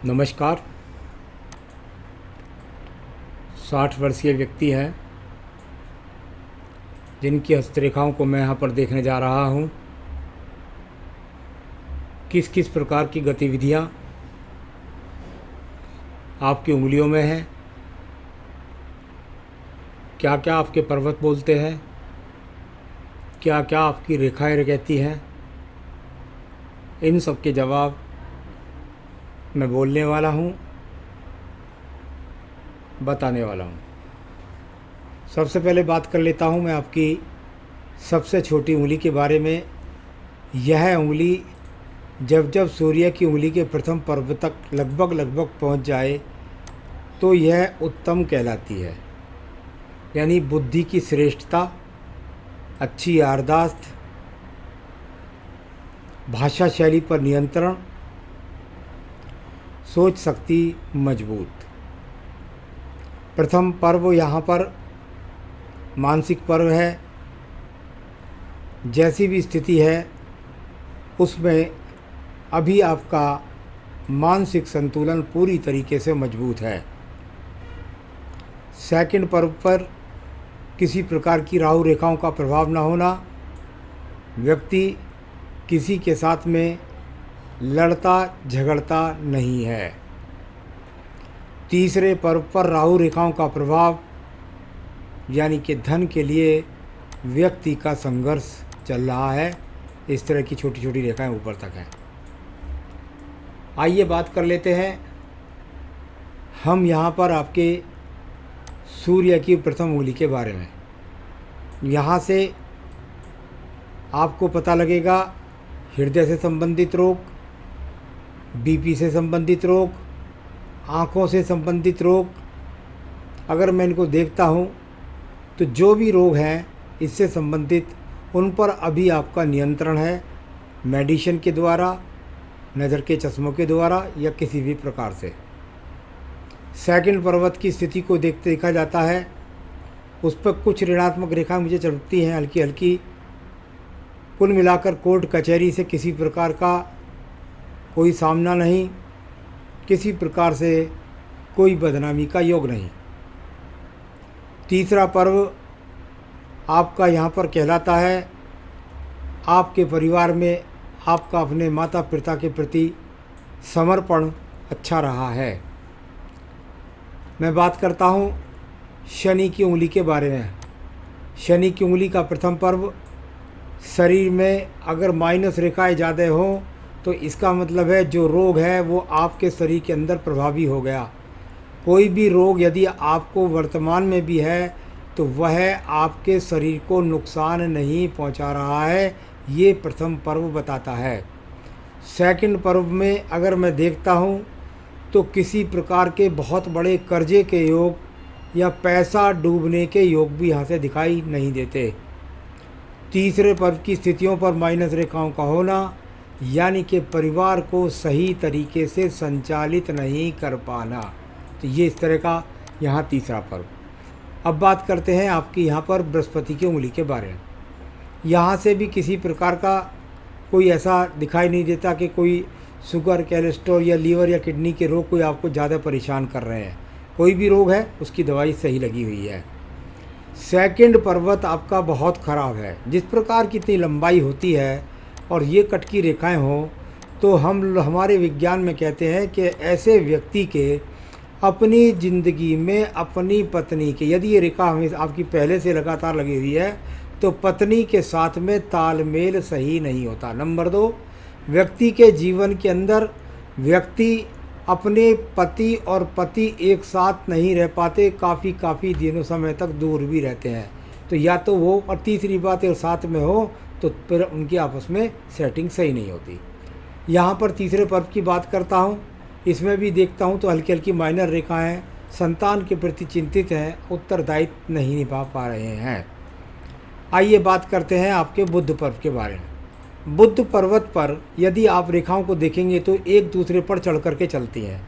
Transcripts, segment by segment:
नमस्कार। 60 वर्षीय व्यक्ति हैं जिनकी हस्तरेखाओं को मैं यहाँ पर देखने जा रहा हूँ। किस किस प्रकार की गतिविधियाँ आपकी उंगलियों में हैं, क्या क्या आपके पर्वत बोलते हैं, क्या क्या आपकी रेखाएं कहती हैं, इन सब के जवाब मैं बोलने वाला हूँ, बताने वाला हूँ। सबसे पहले बात कर लेता हूँ मैं आपकी सबसे छोटी उंगली के बारे में। यह उंगली जब जब सूर्य की उंगली के प्रथम पर्व तक लगभग पहुँच जाए तो यह उत्तम कहलाती है, यानी बुद्धि की श्रेष्ठता, अच्छी याददाश्त, भाषा शैली पर नियंत्रण, सोच शक्ति मजबूत। प्रथम पर्व यहाँ पर मानसिक पर्व है। जैसी भी स्थिति है उसमें अभी आपका मानसिक संतुलन पूरी तरीके से मजबूत है। सेकंड पर्व पर किसी प्रकार की राहु रेखाओं का प्रभाव न होना, व्यक्ति किसी के साथ में लड़ता झगड़ता नहीं है। तीसरे पर्व पर राहु रेखाओं का प्रभाव, यानी कि धन के लिए व्यक्ति का संघर्ष चल रहा है। इस तरह की छोटी छोटी रेखाएं ऊपर तक हैं। आइए बात कर लेते हैं हम यहाँ पर आपके सूर्य की प्रथम उंगली के बारे में। यहाँ से आपको पता लगेगा हृदय से संबंधित रोग, बीपी से संबंधित रोग, आँखों से संबंधित रोग। अगर मैं इनको देखता हूँ तो जो भी रोग हैं इससे संबंधित उन पर अभी आपका नियंत्रण है, मेडिसिन के द्वारा, नज़र के चश्मों के द्वारा या किसी भी प्रकार से। सेकंड पर्वत की स्थिति को देखा जाता है, उस पर कुछ ऋणात्मक रेखा मुझे चलती हैं हल्की हल्की। कुल मिलाकर कोर्ट कचहरी से किसी प्रकार का कोई सामना नहीं, किसी प्रकार से कोई बदनामी का योग नहीं। तीसरा पर्व आपका यहाँ पर कहलाता है आपके परिवार में आपका अपने माता पिता के प्रति समर्पण अच्छा रहा है। मैं बात करता हूँ शनि की उंगली के बारे में। शनि की उंगली का प्रथम पर्व, शरीर में अगर माइनस रेखाएं ज़्यादा हों तो इसका मतलब है जो रोग है वो आपके शरीर के अंदर प्रभावी हो गया। कोई भी रोग यदि आपको वर्तमान में भी है तो वह आपके शरीर को नुकसान नहीं पहुंचा रहा है, ये प्रथम पर्व बताता है। सेकंड पर्व में अगर मैं देखता हूं तो किसी प्रकार के बहुत बड़े कर्जे के योग या पैसा डूबने के योग भी यहाँ से दिखाई नहीं देते। तीसरे पर्व की स्थितियों पर माइनस रेखाओं का होना, यानी कि परिवार को सही तरीके से संचालित नहीं कर पाना, तो ये इस तरह का यहाँ तीसरा पर्व। अब बात करते हैं आपकी यहाँ पर बृहस्पति की उंगली के बारे में। यहाँ से भी किसी प्रकार का कोई ऐसा दिखाई नहीं देता कि कोई शुगर, कोलेस्ट्रॉल या लीवर या किडनी के रोग कोई आपको ज़्यादा परेशान कर रहे हैं। कोई भी रोग है उसकी दवाई सही लगी हुई है। सेकंड पर्वत आपका बहुत ख़राब है। जिस प्रकार की इतनी लंबाई होती है और ये कटकी रेखाएं हों तो हमारे विज्ञान में कहते हैं कि ऐसे व्यक्ति के अपनी ज़िंदगी में अपनी पत्नी के, यदि ये रेखा हमें आपकी पहले से लगातार लगी हुई है तो पत्नी के साथ में तालमेल सही नहीं होता। नंबर 2, व्यक्ति के जीवन के अंदर व्यक्ति अपने पति और पति एक साथ नहीं रह पाते, काफ़ी दिनों समय तक दूर भी रहते हैं। तो या तो वो, और तीसरी बात है साथ में हो तो फिर उनकी आपस में सेटिंग सही नहीं होती। यहाँ पर तीसरे पर्व की बात करता हूँ, इसमें भी देखता हूँ तो हल्की हल्की माइनर रेखाएं, संतान के प्रति चिंतित हैं, उत्तरदायित्व नहीं निभा पा रहे हैं। आइए बात करते हैं आपके बुध पर्व के बारे में। बुध पर्वत पर यदि आप रेखाओं को देखेंगे तो एक दूसरे पर चढ़ करके चलती हैं।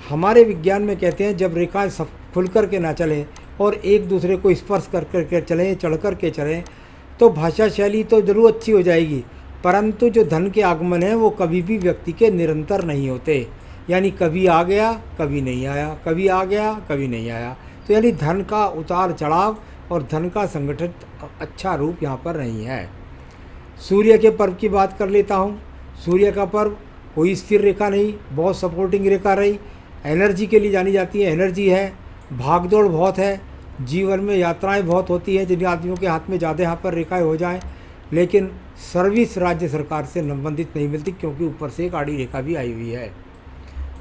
हमारे विज्ञान में कहते हैं जब रेखाएं खुल कर के ना चलें और एक दूसरे को स्पर्श कर करके चलें, चढ़ कर के चलें, तो भाषा शैली तो ज़रूर अच्छी हो जाएगी, परंतु जो धन के आगमन है वो कभी भी व्यक्ति के निरंतर नहीं होते। यानी कभी आ गया कभी नहीं आया, कभी आ गया कभी नहीं आया। तो यानी धन का उतार चढ़ाव और धन का संगठित अच्छा रूप यहाँ पर नहीं है। सूर्य के पर्व की बात कर लेता हूँ। सूर्य का पर्व कोई स्थिर रेखा नहीं, बहुत सपोर्टिंग रेखा रही, एनर्जी के लिए जानी जाती है, एनर्जी है, भागदौड़ बहुत है, जीवन में यात्राएं बहुत होती हैं। जिन आदमियों के हाथ में ज़्यादा यहाँ पर रेखाएं हो जाएं, लेकिन सर्विस राज्य सरकार से संबंधित नहीं मिलती, क्योंकि ऊपर से एक आड़ी रेखा भी आई हुई है।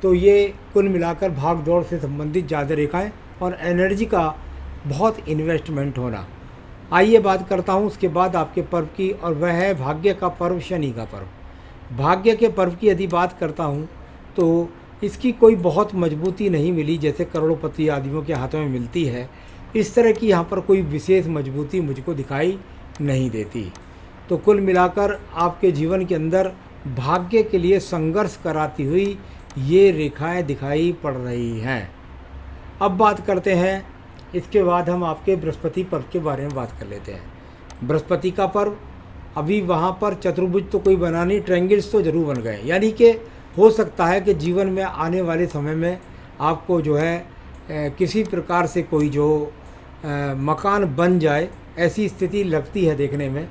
तो ये कुल मिलाकर भाग दौड़ से संबंधित ज़्यादा रेखाएं और एनर्जी का बहुत इन्वेस्टमेंट होना। आइए बात करता हूँ उसके बाद आपके पर्व की, और वह है भाग्य का पर्व, शनि का पर्व। भाग्य के पर्व की यदि बात करता हूँ तो इसकी कोई बहुत मजबूती नहीं मिली, जैसे करोड़पति आदमियों के हाथों में मिलती है। इस तरह की यहाँ पर कोई विशेष मजबूती मुझको दिखाई नहीं देती। तो कुल मिलाकर आपके जीवन के अंदर भाग्य के लिए संघर्ष कराती हुई ये रेखाएं दिखाई पड़ रही हैं। अब बात करते हैं, इसके बाद हम आपके बृहस्पति पर्व के बारे में बात कर लेते हैं। बृहस्पति का पर्व, अभी वहाँ पर चतुर्भुज तो कोई बना नहीं, ट्रायंगल्स तो जरूर बन गए। यानी कि हो सकता है कि जीवन में आने वाले समय में आपको जो है किसी प्रकार से कोई जो मकान बन जाए, ऐसी स्थिति लगती है देखने में।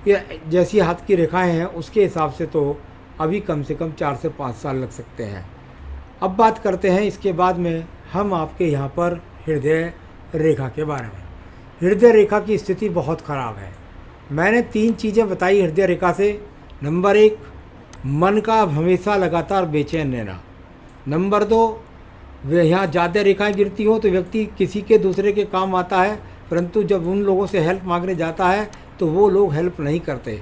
या जैसी हाथ की रेखाएं हैं उसके हिसाब से तो अभी कम से कम 4 से 5 साल लग सकते हैं। अब बात करते हैं इसके बाद में हम आपके यहाँ पर हृदय रेखा के बारे में। हृदय रेखा की स्थिति बहुत ख़राब है। मैंने 3 चीज़ें बताई हृदय रेखा से। नंबर 1, मन का हमेशा लगातार बेचैन रहना। नंबर 2, वे यहाँ ज़्यादा रेखाएं गिरती हो तो व्यक्ति किसी के दूसरे के काम आता है, परंतु जब उन लोगों से हेल्प मांगने जाता है तो वो लोग हेल्प नहीं करते।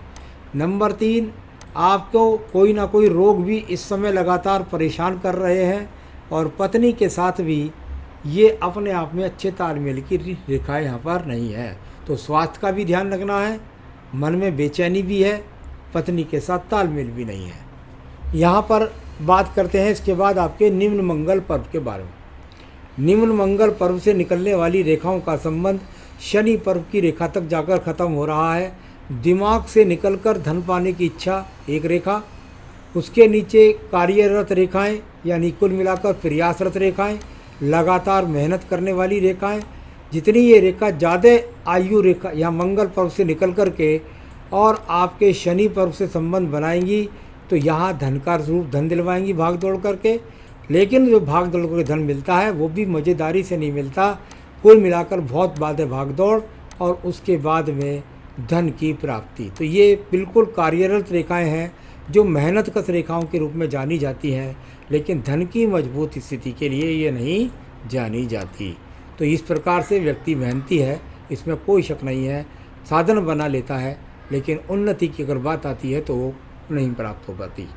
नंबर 3, आपको कोई ना कोई रोग भी इस समय लगातार परेशान कर रहे हैं, और पत्नी के साथ भी ये अपने आप में अच्छे तालमेल की रेखाएं यहाँ पर नहीं है। तो स्वास्थ्य का भी ध्यान रखना है, मन में बेचैनी भी है, पत्नी के साथ तालमेल भी नहीं है। यहाँ पर बात करते हैं इसके बाद आपके निम्न मंगल पर्व के बारे में। निम्न मंगल पर्व से निकलने वाली रेखाओं का संबंध शनि पर्व की रेखा तक जाकर खत्म हो रहा है। दिमाग से निकलकर धन पाने की इच्छा एक रेखा, उसके नीचे कार्यरत रेखाएं यानी कुल मिलाकर प्रयासरत रेखाएं, लगातार मेहनत करने वाली रेखाएं। जितनी ये रेखा ज़्यादा आयु रेखा या मंगल पर्व से निकल कर के और आपके शनि पर्व से संबंध बनाएंगी तो यहाँ धन का रूप धन दिलवाएंगी भाग दौड़ करके। लेकिन जो भाग दौड़ करके धन मिलता है वो भी मज़ेदारी से नहीं मिलता। कुल मिलाकर बहुत बाद है भाग दौड़ और उसके बाद में धन की प्राप्ति। तो ये बिल्कुल कार्यरत रेखाएं हैं जो मेहनतकश रेखाओं के रूप में जानी जाती हैं, लेकिन धन की मजबूत स्थिति के लिए ये नहीं जानी जाती। तो इस प्रकार से व्यक्ति मेहनती है, इसमें कोई शक नहीं है, साधन बना लेता है, लेकिन उन्नति की अगर बात आती है तो वो नहीं प्राप्त हो पाती।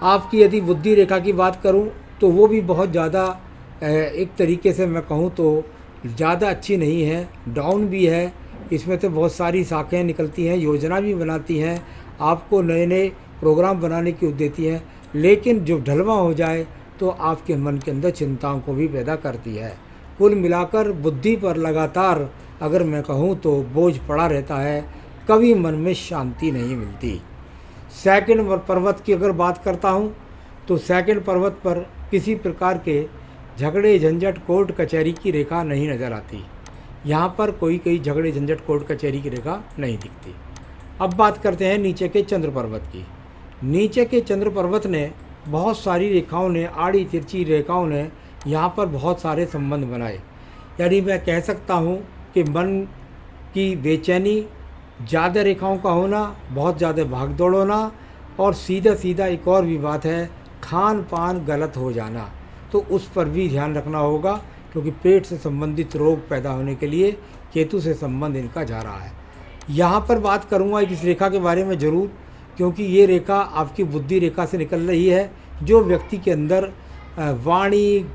आपकी यदि बुद्धि रेखा की बात करूं तो वो भी बहुत ज़्यादा एक तरीके से मैं कहूं तो ज़्यादा अच्छी नहीं है, डाउन भी है। इसमें तो बहुत सारी शाखाएं निकलती हैं, योजना भी बनाती हैं, आपको नए नए प्रोग्राम बनाने की देती हैं, लेकिन जो ढलवा हो जाए तो आपके मन के अंदर चिंताओं को भी पैदा करती है। कुल मिलाकर बुद्धि पर लगातार अगर मैं कहूँ तो बोझ पड़ा रहता है, कभी मन में शांति नहीं मिलती। सेकंड पर्वत की अगर बात करता हूँ तो सेकंड पर्वत पर किसी प्रकार के झगड़े झंझट कोर्ट कचहरी की रेखा नहीं नज़र आती। यहाँ पर कोई झगड़े झंझट कोर्ट कचहरी की रेखा नहीं दिखती। अब बात करते हैं नीचे के चंद्र पर्वत की। नीचे के चंद्र पर्वत ने बहुत सारी रेखाओं ने, आड़ी तिरछी रेखाओं ने यहाँ पर बहुत सारे संबंध बनाए। यानी मैं कह सकता हूँ कि मन की बेचैनी, ज़्यादा रेखाओं का होना, बहुत ज़्यादा भागदौड़ होना, और सीधा सीधा एक और भी बात है, खान पान गलत हो जाना। तो उस पर भी ध्यान रखना होगा, क्योंकि पेट से संबंधित रोग पैदा होने के लिए केतु से संबंध इनका जा रहा है। यहाँ पर बात करूँगा इस रेखा के बारे में ज़रूर, क्योंकि ये रेखा आपकी बुद्धि रेखा से निकल रही है, जो व्यक्ति के अंदर वाणी,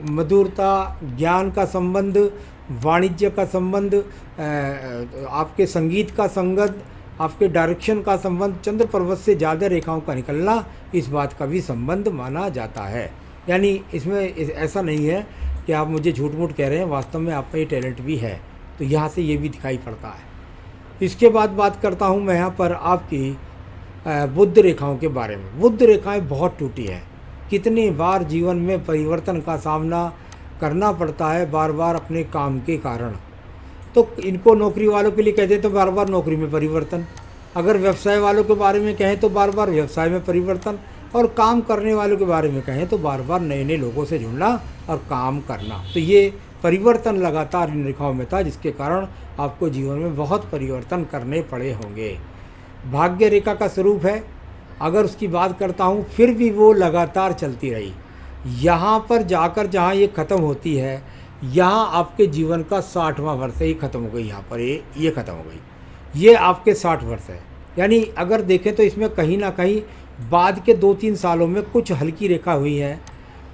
मधुरता, ज्ञान का संबंध, वाणिज्य का संबंध, आपके संगीत का संगत, आपके डायरेक्शन का संबंध, चंद्र पर्वत से ज़्यादा रेखाओं का निकलना, इस बात का भी संबंध माना जाता है। यानी इसमें ऐसा नहीं है कि आप मुझे झूठ मूठ कह रहे हैं, वास्तव में आपका ये टैलेंट भी है। तो यहाँ से ये भी दिखाई पड़ता है। इसके बाद बात करता हूँ मैं यहाँ पर आपकी बुध रेखाओं के बारे में। बुध रेखाएं बहुत टूटी हैं। कितनी बार जीवन में परिवर्तन का सामना करना पड़ता है, बार बार अपने काम के कारण। तो इनको नौकरी वालों के लिए कहते हैं तो बार बार नौकरी में परिवर्तन, अगर व्यवसाय वालों के बारे में कहें तो बार बार व्यवसाय में परिवर्तन, और काम करने वालों के बारे में कहें तो बार बार नए नए लोगों से जुड़ना और काम करना। तो ये परिवर्तन लगातार इन रेखाओं में था, जिसके कारण आपको जीवन में बहुत परिवर्तन करने पड़े होंगे। भाग्य रेखा का स्वरूप है, अगर उसकी बात करता हूँ, फिर भी वो लगातार चलती रही। यहाँ पर जाकर जहाँ ये ख़त्म होती है, यहाँ आपके जीवन का 60वां वर्ष है, ये ख़त्म हो गई। यहाँ पर ये ख़त्म हो गई, ये आपके 60 वर्ष है। यानी अगर देखें तो इसमें कहीं ना कहीं बाद के 2-3 सालों में कुछ हल्की रेखा हुई है,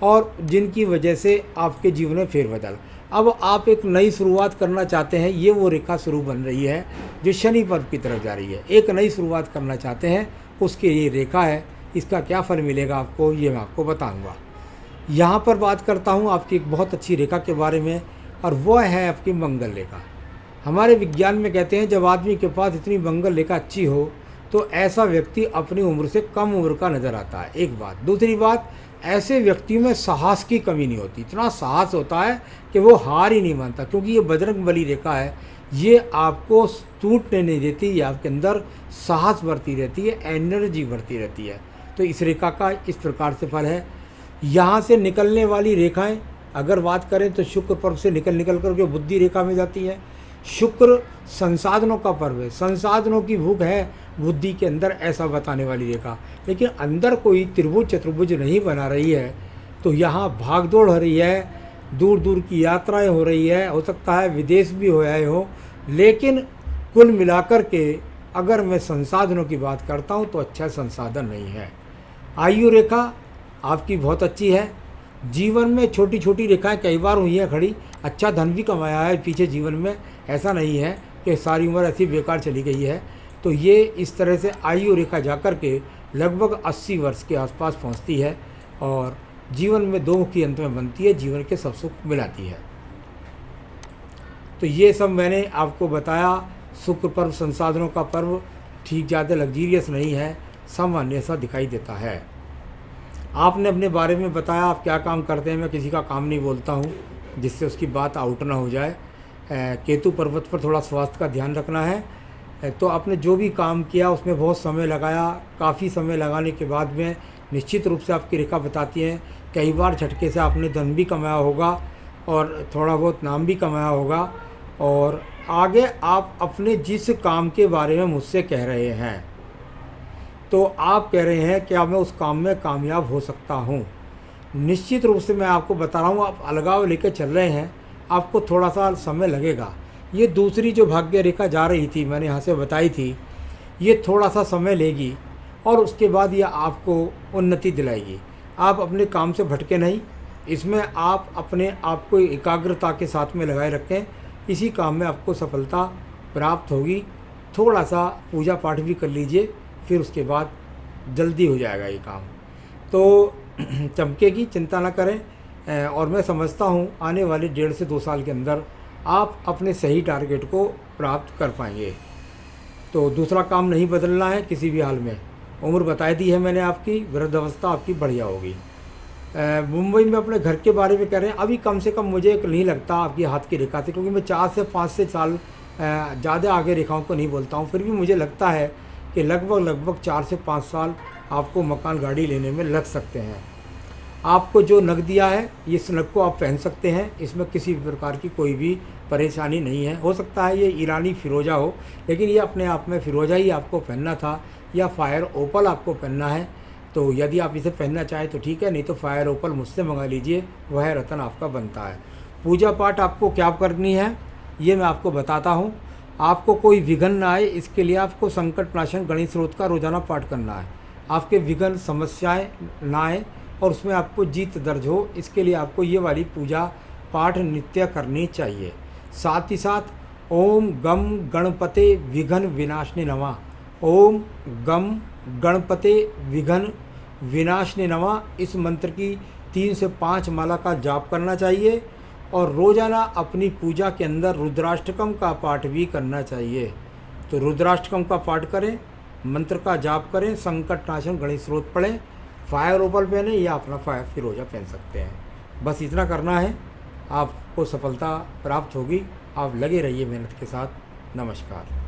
और जिनकी वजह से आपके जीवन में फेरबदल। अब आप एक नई शुरुआत करना चाहते हैं, ये वो रेखा शुरू बन रही है जो शनि पर्व की तरफ जा रही है। एक नई शुरुआत करना चाहते हैं, उसके ये रेखा है। इसका क्या फल मिलेगा आपको, ये मैं आपको बताऊंगा। यहाँ पर बात करता हूँ आपकी एक बहुत अच्छी रेखा के बारे में, और वह है आपकी मंगल रेखा। हमारे विज्ञान में कहते हैं जब आदमी के पास इतनी मंगल रेखा अच्छी हो तो ऐसा व्यक्ति अपनी उम्र से कम उम्र का नज़र आता है, एक बात। दूसरी बात, ऐसे व्यक्तियों में साहस की कमी नहीं होती, इतना साहस होता है कि वो हार ही नहीं मानता, क्योंकि ये बजरंग बली रेखा है। ये आपको टूटने नहीं देती, ये आपके अंदर साहस बढ़ती रहती है, एनर्जी बढ़ती रहती है। तो इस रेखा का इस प्रकार से फल है। यहाँ से निकलने वाली रेखाएं अगर बात करें तो शुक्र पर्व से निकल कर के बुद्धि रेखा में जाती है। शुक्र संसाधनों का पर्व है, संसाधनों की भूख है बुद्धि के अंदर, ऐसा बताने वाली रेखा। लेकिन अंदर कोई त्रिभुज चतुर्भुज नहीं बना रही है, तो यहाँ भागदौड़ हो रही है, दूर दूर की यात्राएं हो रही है, हो सकता है विदेश भी हो आए हो। लेकिन कुल मिलाकर के अगर मैं संसाधनों की बात करता हूँ तो अच्छा संसाधन नहीं है। आयु रेखा आपकी बहुत अच्छी है। जीवन में छोटी छोटी रेखाएं कई बार हुई हैं खड़ी, अच्छा धन भी कमाया है पीछे जीवन में, ऐसा नहीं है कि सारी उम्र ऐसी बेकार चली गई है। तो ये इस तरह से आयु रेखा जाकर के लगभग 80 वर्ष के आसपास पहुंचती है, और जीवन में 2 की अंत में बनती है, जीवन के सब सुख मिलाती है। तो ये सब मैंने आपको बताया। शुक्र पर्व संसाधनों का पर्व ठीक ज़्यादा लग्जीरियस नहीं है, सामान्य सा दिखाई देता है। आपने अपने बारे में बताया आप क्या काम करते हैं, मैं किसी का काम नहीं बोलता हूँ जिससे उसकी बात आउट ना हो जाए। केतु पर्वत पर थोड़ा स्वास्थ्य का ध्यान रखना है। तो आपने जो भी काम किया उसमें बहुत समय लगाया, काफ़ी समय लगाने के बाद में निश्चित रूप से आपकी रेखा बताती है कई बार झटके से आपने धन भी कमाया होगा और थोड़ा बहुत नाम भी कमाया होगा। और आगे आप अपने जिस काम के बारे में मुझसे कह रहे हैं, तो आप कह रहे हैं कि अब मैं उस काम में कामयाब हो सकता हूँ। निश्चित रूप से मैं आपको बता रहा हूँ, आप अलगाव लेकर चल रहे हैं, आपको थोड़ा सा समय लगेगा। ये दूसरी जो भाग्य रेखा जा रही थी, मैंने यहाँ से बताई थी, ये थोड़ा सा समय लेगी और उसके बाद ये आपको उन्नति दिलाएगी। आप अपने काम से भटके नहीं, इसमें आप अपने आप को एकाग्रता के साथ में लगाए रखें, इसी काम में आपको सफलता प्राप्त होगी। थोड़ा सा पूजा पाठ भी कर लीजिए, फिर उसके बाद जल्दी हो जाएगा ये काम, तो चमकेगी, चिंता ना करें। और मैं समझता हूँ आने वाले 1.5 से 2 साल के अंदर आप अपने सही टारगेट को प्राप्त कर पाएंगे। तो दूसरा काम नहीं बदलना है किसी भी हाल में। उम्र बताई दी है मैंने आपकी, वृद्धावस्था आपकी बढ़िया होगी। मुंबई में अपने घर के बारे में कह रहे हैं, अभी कम से कम मुझे नहीं लगता आपकी हाथ की रेखा से, क्योंकि मैं 4 से 5 साल ज़्यादा आगे रेखाओं को नहीं बोलता हूँ, फिर भी मुझे लगता है कि लगभग 4 से 5 साल आपको मकान गाड़ी लेने में लग सकते हैं। आपको जो नग दिया है, इस नग को आप पहन सकते हैं, इसमें किसी भी प्रकार की कोई भी परेशानी नहीं है। हो सकता है ये ईरानी फिरोजा हो, लेकिन ये अपने आप में फिरोजा ही आपको पहनना था, या फायर ओपल आपको पहनना है। तो यदि आप इसे पहनना चाहें तो ठीक है, नहीं तो फायर ओपल मुझसे मंगा लीजिए, वह रतन आपका बनता है। पूजा पाठ आपको क्या करनी है ये मैं आपको बताता हूँ। आपको कोई विघ्न ना आए, इसके लिए आपको संकट नाशन गणेश स्रोत का रोजाना पाठ करना है। आपके विघ्न समस्याएं ना आए और उसमें आपको जीत दर्ज हो, इसके लिए आपको ये वाली पूजा पाठ नित्य करनी चाहिए। साथ ही साथ ओम गम गणपते विघ्न विनाशने नमः, ओम गम गणपते विघ्न विनाशने नमः, इस मंत्र की 3 से 5 माला का जाप करना चाहिए। और रोज़ाना अपनी पूजा के अंदर रुद्राष्टकम का पाठ भी करना चाहिए। तो रुद्राष्टकम का पाठ करें, मंत्र का जाप करें, संकट नाशन गणेश स्रोत पढ़ें, फायर ओपल पहने या अपना फायर फिरोजा पहन सकते हैं। बस इतना करना है, आपको सफलता प्राप्त होगी। आप लगे रहिए मेहनत के साथ। नमस्कार।